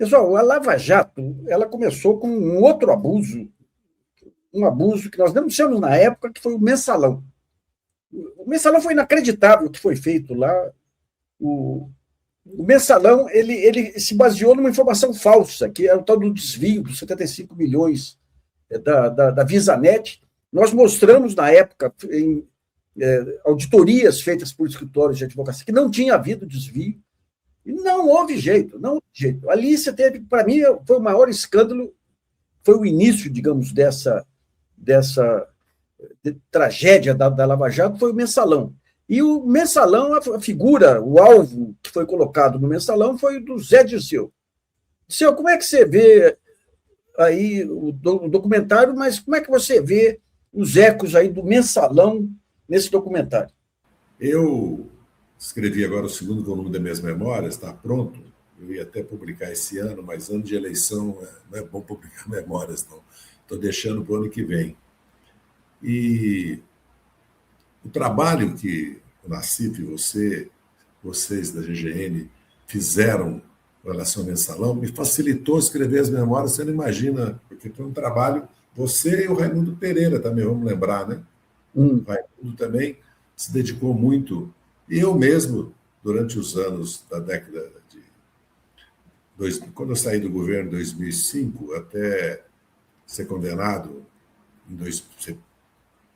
Pessoal, a Lava Jato, ela começou com um outro abuso, um abuso que nós denunciamos na época, que foi o mensalão. O mensalão foi inacreditável o que foi feito lá. O mensalão ele se baseou numa informação falsa, que é o tal do desvio dos 75 milhões da VisaNet. Nós mostramos na época, em auditorias feitas por escritórios de advocacia, que não tinha havido desvio, e não houve jeito, não houve jeito. Ali você teve, para mim, foi o maior escândalo, foi o início, digamos, dessa tragédia da Lava Jato, foi o mensalão. E o mensalão, a figura, o alvo que foi colocado no mensalão foi do Zé Dirceu. Dirceu, como é que você vê aí o documentário, mas como é que você vê os ecos aí do mensalão nesse documentário? Eu escrevi agora o segundo volume das minhas memórias, está pronto. Eu ia até publicar esse ano, mas ano de eleição não é bom publicar memórias, não. Estou deixando para o ano que vem. E o trabalho que o Nassif e vocês da GGN fizeram com relação ao mensalão me facilitou escrever as memórias, você não imagina, porque foi um trabalho, você e o Raimundo Pereira também, vamos lembrar, né? O Raimundo também se dedicou muito, e eu mesmo, durante os anos da década de... Quando eu saí do governo em 2005, até ser condenado em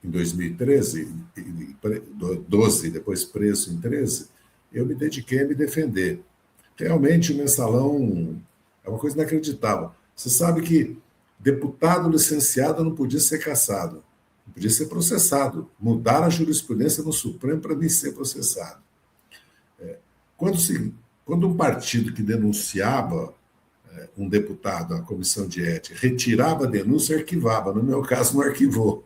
2013, 12, depois preso em 13, eu me dediquei a me defender. Realmente o mensalão é uma coisa inacreditável. Você sabe que deputado licenciado não podia ser cassado, não podia ser processado. Mudaram a jurisprudência no Supremo para mim ser processado. Quando um partido que denunciava um deputado à comissão de ética retirava a denúncia, arquivava. No meu caso, não arquivou.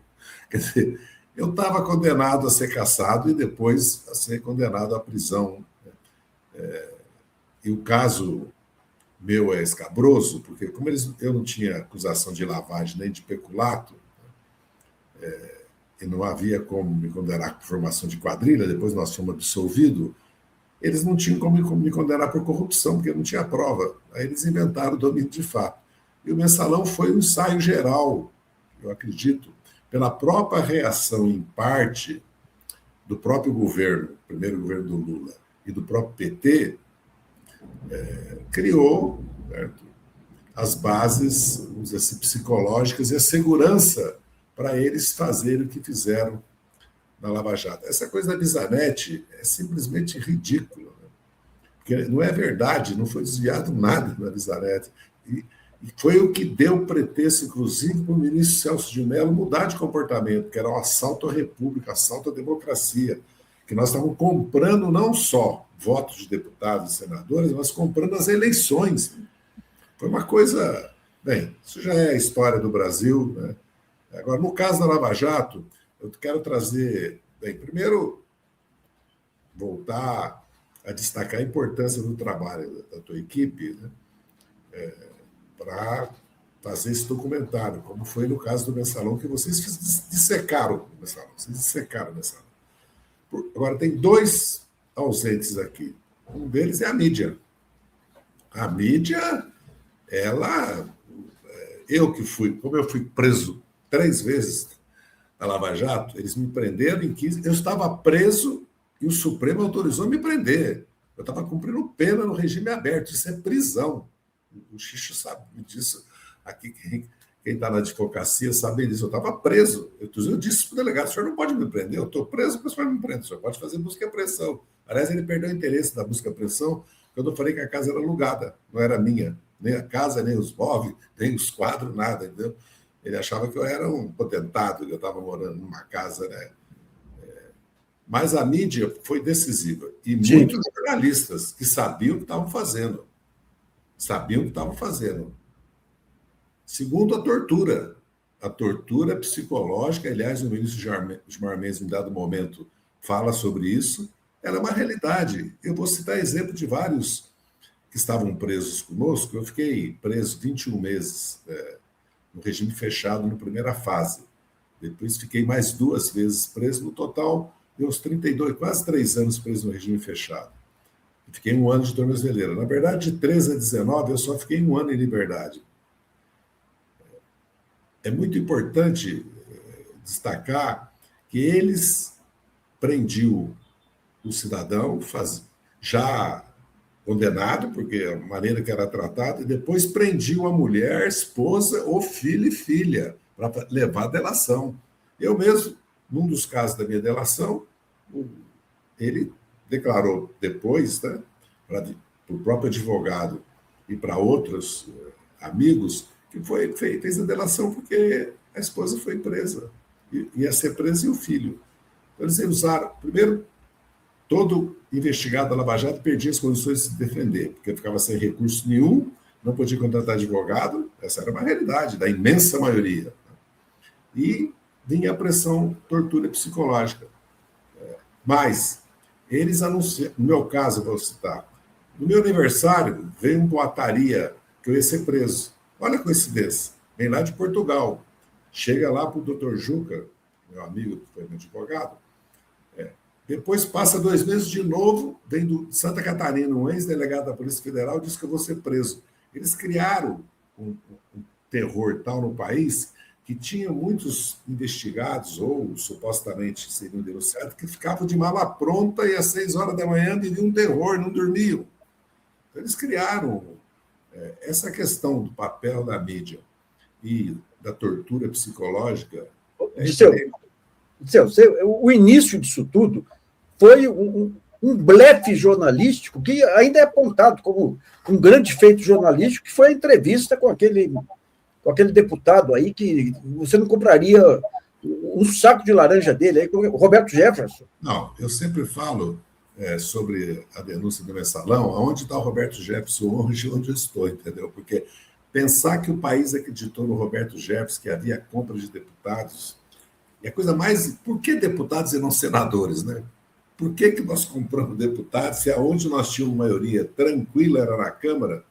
Quer dizer, eu estava condenado a ser cassado e depois a ser condenado à prisão. E o caso meu é escabroso, porque como eu não tinha acusação de lavagem nem de peculato, e não havia como me condenar por formação de quadrilha, depois nós fomos absolvidos, eles não tinham como me condenar por corrupção, porque não tinha prova. Aí eles inventaram o domínio de fato. E o mensalão foi um ensaio geral, eu acredito, pela própria reação, em parte, do próprio governo, primeiro governo do Lula, e do próprio PT, criou, certo, as bases, vamos dizer assim, psicológicas e a segurança para eles fazerem o que fizeram na Lava Jato. Essa coisa da VisaNet é simplesmente ridícula, né? Porque não é verdade, não foi desviado nada na VisaNet. E foi o que deu pretexto, inclusive, para o ministro Celso de Mello mudar de comportamento, que era um assalto à República, assalto à democracia, que nós estávamos comprando não só votos de deputados e senadores, mas comprando as eleições. Foi uma coisa... Bem, isso já é a história do Brasil, né? Agora, no caso da Lava Jato, eu quero trazer... Bem, primeiro, voltar a destacar a importância do trabalho da tua equipe, né? Para fazer esse documentário, como foi no caso do mensalão, que vocês dissecaram o mensalão. Vocês dissecaram o mensalão. Agora, tem dois ausentes aqui. Um deles é a mídia. A mídia, como eu fui preso 3 vezes na Lava Jato, eles me prenderam em 15. Eu estava preso e o Supremo autorizou me prender. Eu estava cumprindo pena no regime aberto. Isso é prisão. O Xixo sabe disso. Aqui, quem está na advocacia sabe disso. Eu estava preso. Eu disse para o delegado: o senhor não pode me prender, eu estou preso, mas o senhor me prende. O senhor pode fazer busca e apreensão. Aliás, ele perdeu o interesse da busca e apreensão quando eu falei que a casa era alugada, não era minha. Nem a casa, nem os móveis, nem os quadros, nada. Entendeu? Ele achava que eu era um potentado, que eu estava morando numa casa, né? Mas a mídia foi decisiva. E muitos jornalistas que sabiam o que estavam fazendo. Segundo, a tortura psicológica, aliás, o ministro Gilmar Mendes, em dado momento, fala sobre isso, ela é uma realidade. Eu vou citar exemplo de vários que estavam presos conosco. Eu fiquei preso 21 meses no regime fechado, na primeira fase. Depois fiquei mais 2 vezes preso. No total, deu uns 32, quase 3 anos preso no regime fechado. Fiquei 1 ano de tornozeleira. Na verdade, de 13 a 19, eu só fiquei 1 ano em liberdade. É muito importante destacar que eles prendiam o cidadão, já condenado, porque a maneira que era tratado, e depois prendiam a mulher, esposa, ou filho e filha, para levar a delação. Eu mesmo, num dos casos da minha delação, ele declarou depois, né, para o próprio advogado e para outros amigos, que fez a delação porque a esposa foi presa. Ia ser presa e o filho. Então, eles usaram, primeiro, todo investigado da Lava Jato perdia as condições de se defender, porque ficava sem recurso nenhum, não podia contratar advogado, essa era uma realidade da imensa maioria. E vinha a pressão, tortura psicológica. Mas eles anunciaram, no meu caso, vou citar, no meu aniversário veio uma boataria que eu ia ser preso. Olha a coincidência, vem lá de Portugal. Chega lá para o doutor Juca, meu amigo que foi meu advogado, depois passa 2 meses de novo, vem do Santa Catarina, um ex-delegado da Polícia Federal, diz que eu vou ser preso. Eles criaram um terror tal no país que tinha muitos investigados, ou supostamente seriam denunciados, que ficavam de mala pronta e às 6 horas da manhã viviam um terror, não dormiam. Então, eles criaram essa questão do papel da mídia e da tortura psicológica. O início disso tudo foi um blefe jornalístico que ainda é apontado como um grande feito jornalístico, que foi a entrevista com aquele deputado aí que você não compraria um saco de laranja dele, aí, o Roberto Jefferson. Não, eu sempre falo sobre a denúncia do Mensalão, aonde está o Roberto Jefferson hoje, onde eu estou, entendeu? Porque pensar que o país acreditou no Roberto Jefferson, que havia compra de deputados, e a coisa mais... Por que deputados e não senadores, né? Por que nós compramos deputados se aonde nós tínhamos maioria tranquila era na Câmara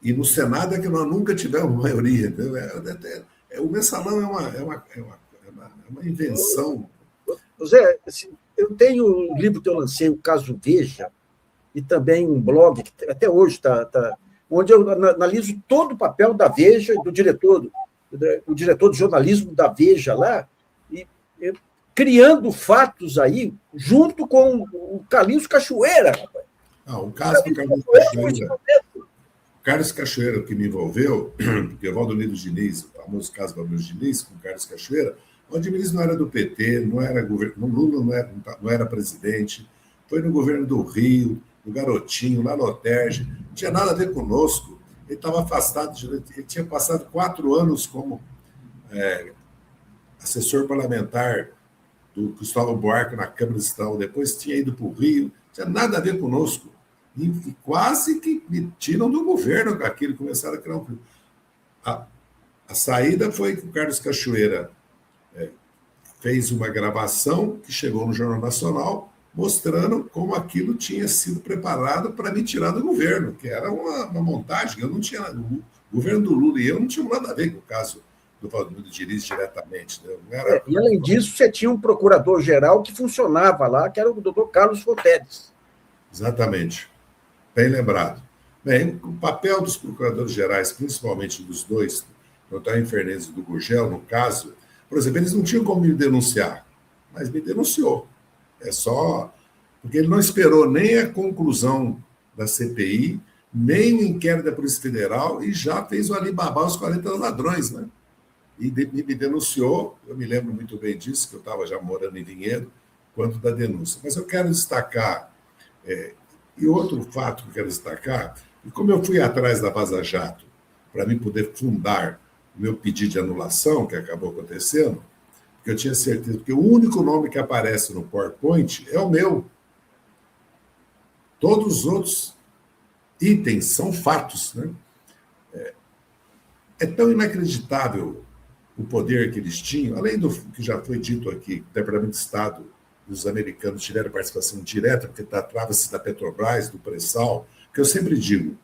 e no Senado é que nós nunca tivemos maioria? Entendeu? O Mensalão é uma invenção. José, eu tenho um livro que eu lancei, o Caso Veja, e também um blog, que até hoje está, onde eu analiso todo o papel da Veja, do diretor de jornalismo da Veja lá, e criando fatos aí, junto com o Carlinhos Cachoeira. O caso do Carlinhos Cachoeira. O Carlos Cachoeira, que me envolveu, porque o Valdomiro Diniz, o famoso caso do Valdomiro Diniz, com o Carlos Cachoeira, o Valdomiro Diniz não era do PT, não era governo, Lula não era presidente, foi no governo do Rio, no Garotinho, lá no Oterge, não tinha nada a ver conosco. Ele estava afastado, ele tinha passado 4 anos como assessor parlamentar do Cristóvão Buarque na Câmara Estadual, depois tinha ido para o Rio, não tinha nada a ver conosco. E quase que me tiram do governo com aquilo, começaram a criar um... A saída foi que o Carlos Cachoeira fez uma gravação que chegou no Jornal Nacional, mostrando como aquilo tinha sido preparado para me tirar do governo, que era uma montagem. Eu não tinha... O governo do Lula e eu não tínhamos nada a ver com o caso do Valdomiro Diniz diretamente. Né? E, além disso, você tinha um procurador-geral que funcionava lá, que era o doutor Carlos Fonteles. Exatamente. Bem lembrado. Bem, o papel dos procuradores gerais, principalmente dos dois, do Antônio Fernandes e do Gurgel, no caso, por exemplo, eles não tinham como me denunciar, mas me denunciou. É só... Porque ele não esperou nem a conclusão da CPI, nem o inquérito da Polícia Federal, e já fez o Alibaba os 40 ladrões, né? E me denunciou, eu me lembro muito bem disso, que eu estava já morando em Vinhedo, quando da denúncia. Mas eu quero destacar, e outro fato que eu quero destacar, e como eu fui atrás da Vaza Jato para mim poder fundar o meu pedido de anulação, que acabou acontecendo, porque eu tinha certeza, porque o único nome que aparece no PowerPoint é o meu. Todos os outros itens são fatos, né? É tão inacreditável o poder que eles tinham, além do que já foi dito aqui, o Departamento de Estado dos americanos tiveram participação direta, porque tratava-se da Petrobras, do pré-sal, que eu sempre digo,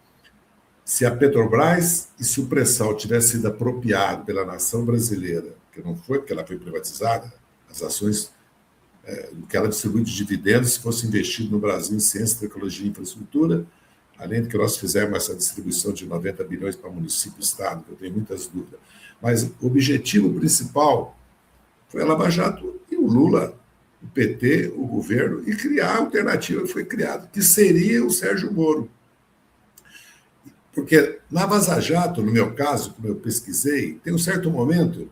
se a Petrobras e se o pré-sal tivesse sido apropriado pela nação brasileira, que não foi, porque ela foi privatizada, as ações que ela distribui de dividendos se fosse investido no Brasil em ciência, tecnologia e infraestrutura, além de que nós fizemos essa distribuição de 90 bilhões para município e Estado, que eu tenho muitas dúvidas. Mas o objetivo principal foi a Lava Jato e o Lula, o PT, o governo, e criar a alternativa que foi criada, que seria o Sérgio Moro. Porque na Vaza Jato, no meu caso, como eu pesquisei, tem um certo momento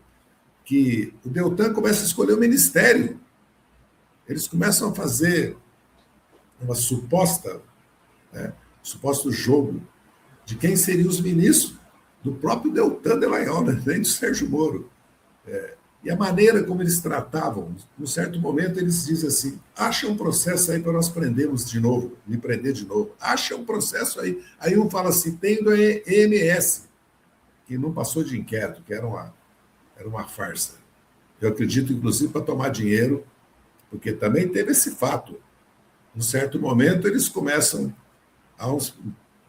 que o Deltan começa a escolher o ministério. Eles começam a fazer uma suposto jogo de quem seriam os ministros do próprio Deltan Dallagnol, né? Nem do Sérgio Moro. E a maneira como eles tratavam, num certo momento eles dizem assim, acha um processo aí para nós prendermos de novo, me prender de novo, acha um processo aí. Aí um fala assim, tem do EMS, que não passou de inquérito, que era uma farsa. Eu acredito, inclusive, para tomar dinheiro, porque também teve esse fato. Num certo momento eles começam, há uns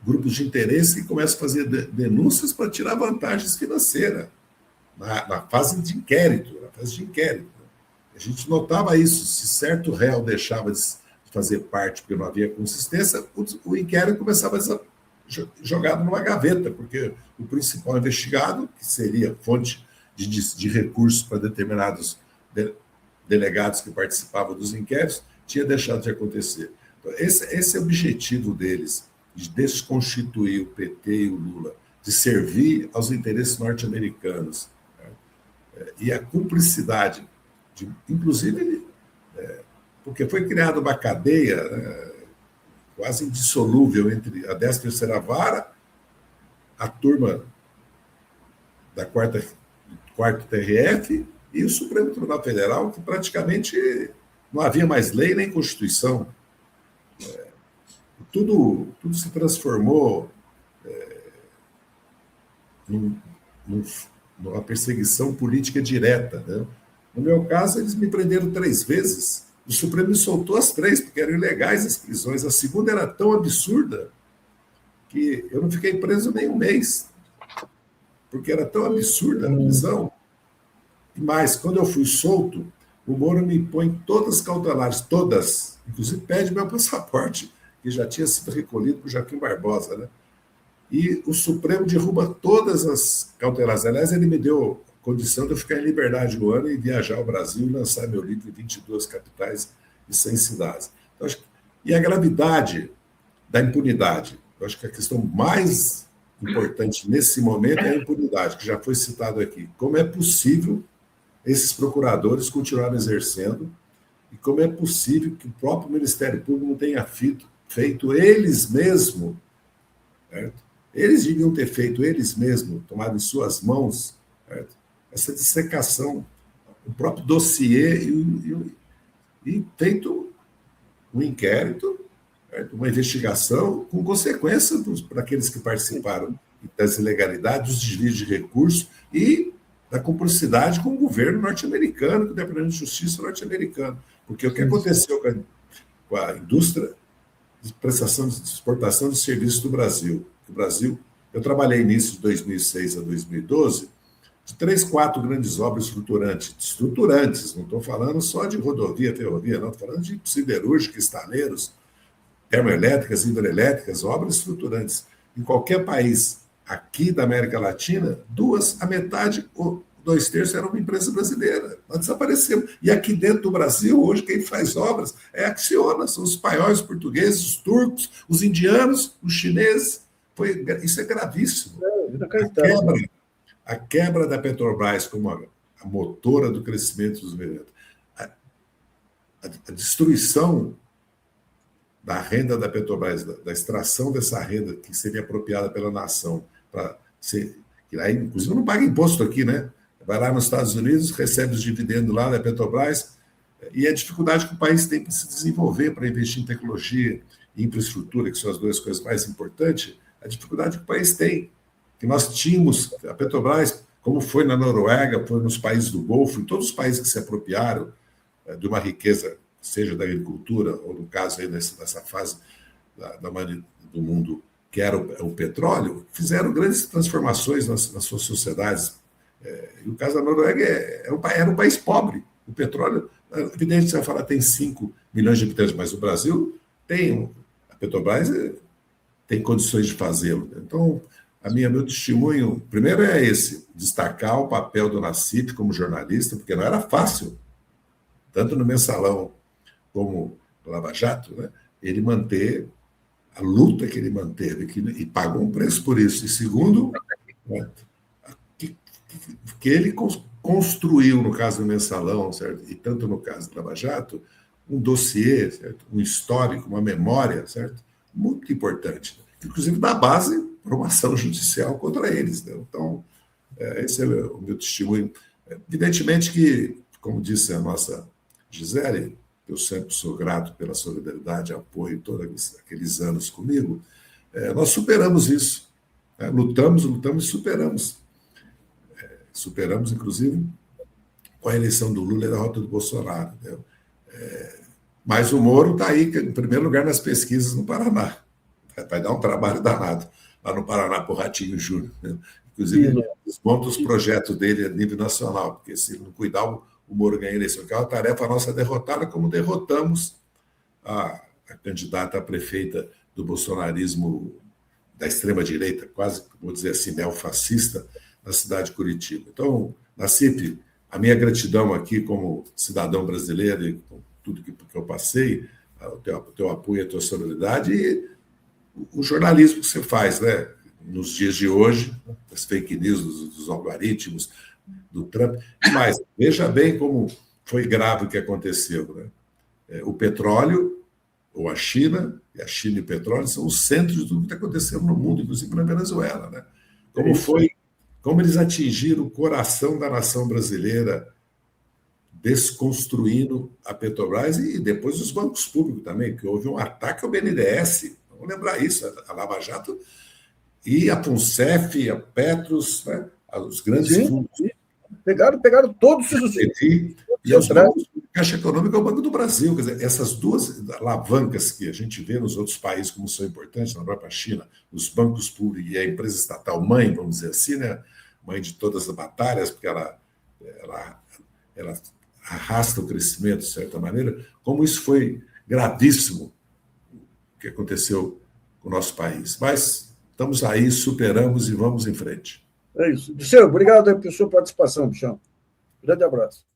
grupos de interesse que começam a fazer denúncias para tirar vantagens financeiras. Na fase de inquérito. A gente notava isso. Se certo réu deixava de fazer parte porque não havia consistência, o inquérito começava a ser jogado numa gaveta, porque o principal investigado, que seria fonte de recursos para determinados delegados que participavam dos inquéritos, tinha deixado de acontecer. Então, esse é o objetivo deles, de desconstituir o PT e o Lula, de servir aos interesses norte-americanos. E a cumplicidade, inclusive, porque foi criada uma cadeia quase indissolúvel entre a 13ª Vara, a turma da 4º TRF e o Supremo Tribunal Federal, que praticamente não havia mais lei nem Constituição. Tudo se transformou numa perseguição política direta. Né? No meu caso, eles me prenderam 3 vezes. O Supremo me soltou as 3, porque eram ilegais as prisões. A segunda era tão absurda que eu não fiquei preso nem um mês, porque era tão absurda a prisão. Mas, quando eu fui solto, o Moro me põe todas cautelares, todas, inclusive pede meu passaporte, que já tinha sido recolhido por Joaquim Barbosa, né? E o Supremo derruba todas as cautelares. Aliás, ele me deu condição de eu ficar em liberdade um ano e viajar ao Brasil e lançar meu livro em 22 capitais e 100 cidades. Então, e a gravidade da impunidade. Eu acho que a questão mais importante nesse momento é a impunidade, que já foi citado aqui. Como é possível esses procuradores continuarem exercendo e como é possível que o próprio Ministério Público não tenha feito eles mesmos, certo? Eles deviam ter feito eles mesmos, tomado em suas mãos, certo? Essa dissecação, o próprio dossiê e feito um inquérito, certo? Uma investigação com consequências para aqueles que participaram das ilegalidades, dos desvios de recursos e da cumplicidade com o governo norte-americano, com o Departamento de Justiça norte-americano. Porque o que aconteceu com a indústria de prestação de exportação de serviços do Brasil. O Brasil, eu trabalhei nisso de 2006 a 2012, de 3, 4 grandes obras estruturantes, não estou falando só de rodovia, ferrovia, não, estou falando de siderúrgicas, estaleiros, termoelétricas, hidrelétricas, obras estruturantes. Em qualquer país aqui da América Latina, a metade ou 2/3 era uma empresa brasileira. Nós desaparecemos. E aqui dentro do Brasil, hoje, quem faz obras é a Acciona, são os espanhóis, os portugueses, os turcos, os indianos, os chineses. Isso é gravíssimo. A quebra da Petrobras como a motora do crescimento dos mercados, a destruição da renda da Petrobras, da extração dessa renda que seria apropriada pela nação, que aí, inclusive, não paga imposto aqui, né? Vai lá nos Estados Unidos, recebe os dividendos lá da Petrobras, e a dificuldade que o país tem para se desenvolver, para investir em tecnologia e infraestrutura, que são as 2 coisas mais importantes, a dificuldade que o país tem. Que nós tínhamos, a Petrobras, como foi na Noruega, foi nos países do Golfo, em todos os países que se apropriaram de uma riqueza, seja da agricultura, ou no caso aí nessa fase do mundo que era o petróleo, fizeram grandes transformações nas suas sociedades. E o caso da Noruega era um país pobre. O petróleo É evidente que você vai falar tem 5 milhões de habitantes, mas o Brasil tem, a Petrobras tem condições de fazê-lo. Então, meu testemunho, primeiro é esse, destacar o papel do Nassif como jornalista, porque não era fácil, tanto no Mensalão como no Lava Jato, né? Ele manter a luta que ele manteve e pagou um preço por isso. E segundo, né, que ele construiu, no caso do Mensalão, certo? E tanto no caso do Lava Jato, um dossiê, certo? Um histórico, uma memória, certo? Muito importante, inclusive dá base para uma ação judicial contra eles. Né? Então, esse é o meu testemunho. Evidentemente que, como disse a nossa Gisele, eu sempre sou grato pela solidariedade, apoio todos aqueles anos comigo, nós superamos isso. Né? Lutamos e superamos. Superamos, inclusive, com a eleição do Lula e a derrota do Bolsonaro. Mas o Moro está aí, em primeiro lugar, nas pesquisas no Paraná. Vai dar um trabalho danado lá no Paraná para o Ratinho Júnior. Né? Inclusive, desmonta os projetos dele a nível nacional, porque se ele não cuidar, o Moro ganha a eleição. Que é uma tarefa nossa derrotada, como derrotamos a candidata a prefeita do bolsonarismo da extrema-direita, quase, vou dizer assim, neofascista, na cidade de Curitiba. Então, Nassif, a minha gratidão aqui como cidadão brasileiro e com tudo que eu passei, o teu apoio, a tua solidariedade e o jornalismo que você faz, né? Nos dias de hoje, as fake news dos algoritmos, do Trump. Mas veja bem como foi grave o que aconteceu. Né? O petróleo, ou a China e o petróleo são os centros de tudo que está acontecendo no mundo, inclusive na Venezuela. Né? Como eles atingiram o coração da nação brasileira, desconstruindo a Petrobras e depois os bancos públicos também, que houve um ataque ao BNDES. Vamos lembrar isso, a Lava Jato e a FUNCEF, a Petros, né? Os grandes fundos. Sim. Pegaram todos os... E os bancos, Caixa Econômica é o Banco do Brasil. Quer dizer, essas duas alavancas que a gente vê nos outros países como são importantes, na própria China, os bancos públicos e a empresa estatal mãe, vamos dizer assim, né? Mãe de todas as batalhas, porque ela arrasta o crescimento, de certa maneira, como isso foi gravíssimo o que aconteceu com o nosso país. Mas estamos aí, superamos e vamos em frente. É isso. Dirceu, obrigado pela sua participação, Bichão. Grande abraço.